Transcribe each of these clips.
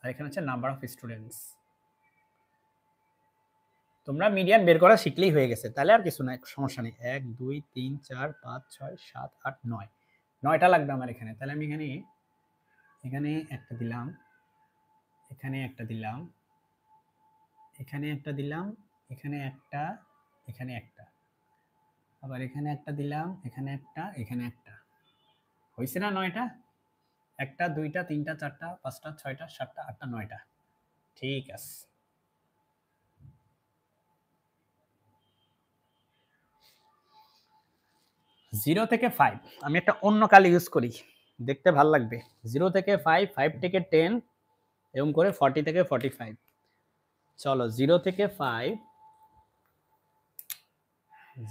আর এখানে হচ্ছে number of students. তোমরা মিডিয়ান বের করা শিখলেই হয়ে গেছে, তাহলে আর কিছু নাই, সমস্যা নেই। 1 2 3 4 5 6 7 8 9, 9টা লাগবে আমার এখানে। তাহলে আমি এখানে একটা দিলাম, এখানে একটা দিলাম, এখানে একটা দিলাম, এখানে একটা, এখানে একটা, আবার এখানে একটা দিলাম, এখানে একটা, এখানে একটা। হয়েছে না 9টা? 1টা 2টা 3টা 4টা 5টা 6টা 7টা 8টা 9টা। ঠিক আছে। জিরো থেকে 5 আমি একটা অন্য কালি ইউজ করি, দেখতে ভাল লাগবে। 0 থেকে 5, 5 থেকে 10, এরকম করে 40 থেকে 45। চলো 0 থেকে 5,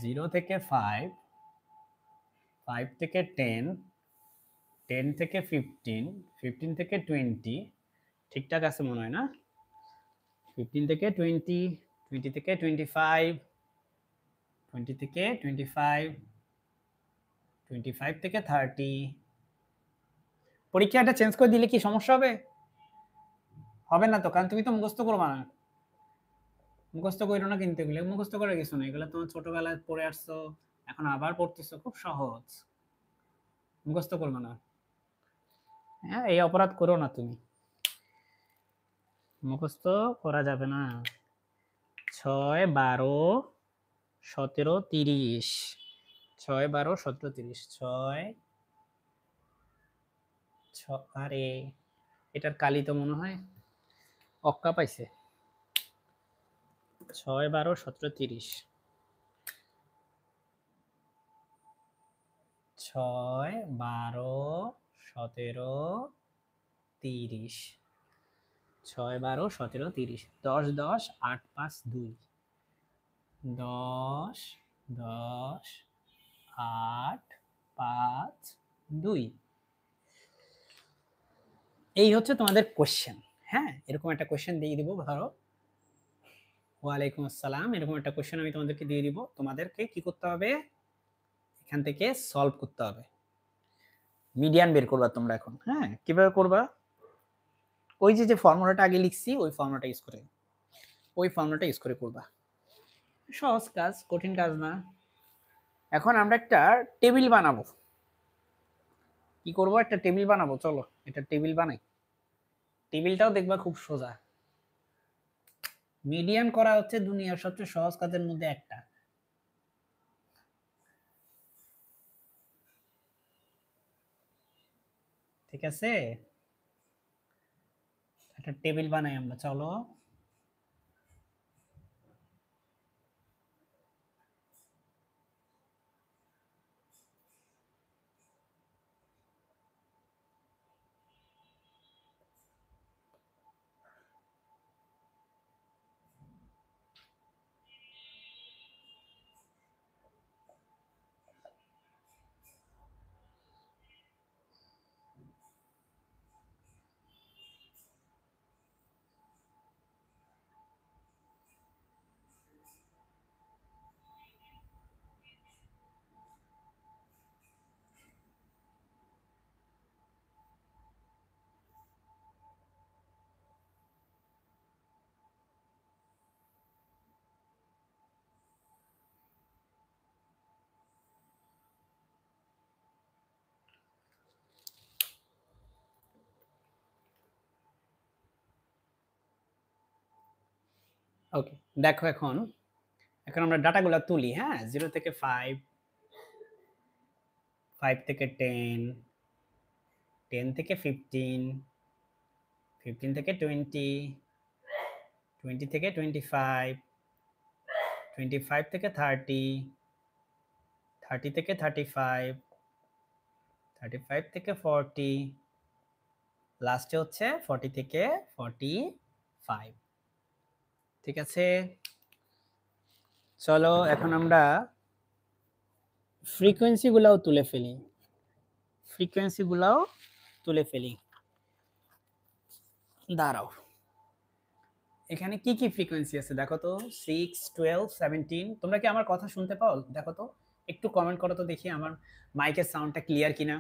0 থেকে 5, 5 থেকে 10, 10 থেকে 15, 15 থেকে 20, ঠিকঠাক আছে মনে হয় না? 15 থেকে 20, 20 থেকে 25, 20 থেকে 25, 25 থেকে 30। পরীক্ষাটা চেঞ্জ করে দিলে কি সমস্যা হবে? হবে না তো, কারণ তুমি তো মুখস্থ করবা না। মুখস্থ করো না, কিন্তু এগুলো মুখস্থ করার কিছু নেই, এগুলো তোমার ছোটবেলায় পড়ে আসছো, এখন আবার পড়তেছো, খুব সহজ। মুখস্থ করবো না, হ্যাঁ এই অপরাধ করো না তুমি, মুখস্থ করা যাবে না। 6 12 17 30, 6 12 17 30, 6 আরে এটার কালি তো মনে হয় অক্কা পাইছে। 6 12 17 30, 6 12 17 30, 6 12 17 30, 10 10 8 5 2, 10 10 8 5 2। এই হচ্ছে তোমাদের কোশ্চেন। হ্যাঁ, এরকম একটা কোশ্চেন দিয়ে দিব, ধরো ওয়ালাইকুম আসসালাম, এরকম একটা কোশ্চেন আমি তোমাদেরকে দিয়ে দিব, তোমাদেরকে কি করতে হবে, এখান থেকে সলভ করতে হবে, মিডিয়ান বের করবা তোমরা এখন। হ্যাঁ, কিভাবে করবা? ওই যে ফর্মুলাটা আগে লিখছি, ওই ফর্মুলাটা ইউজ করে করবা। সহজ কাজ, কঠিন কাজ না। এখন আমরা একটা টেবিল বানাবো। কি করব? একটা টেবিল বানাবো। চলো এটা টেবিল বানাই। টেবিলটাও দেখবা খুব সোজা। মিডিয়ান করা হচ্ছে দুনিয়ার সবচেয়ে সহজ কাজের মধ্যে একটা। ঠিক আছে, একটা টেবিল বানাই আমরা, চলো। ওকে, দেখো এখন এখন আমরা ডাটাগুলো তুলি। হ্যাঁ, 0 থেকে 5, 5 থেকে 10, 10 থেকে 15, 15 থেকে 20, 20 থেকে 25, 25 থেকে 30, 30 থেকে 35, 35 থেকে 40, লাস্টে হচ্ছে 40 থেকে 45। ঠিক আছে, চলো এখন আমরা ফ্রিকোয়েন্সিগুলোও তুলে ফেলি। দাঁড়াও, এখানে কি কি ফ্রিকোয়েন্সি আছে দেখো তো। 6 12 17। তোমরা কি আমার কথা শুনতে পাও? দেখো তো, একটু কমেন্ট করো তো দেখি আমার মাইকের সাউন্ডটা ক্লিয়ার কিনা।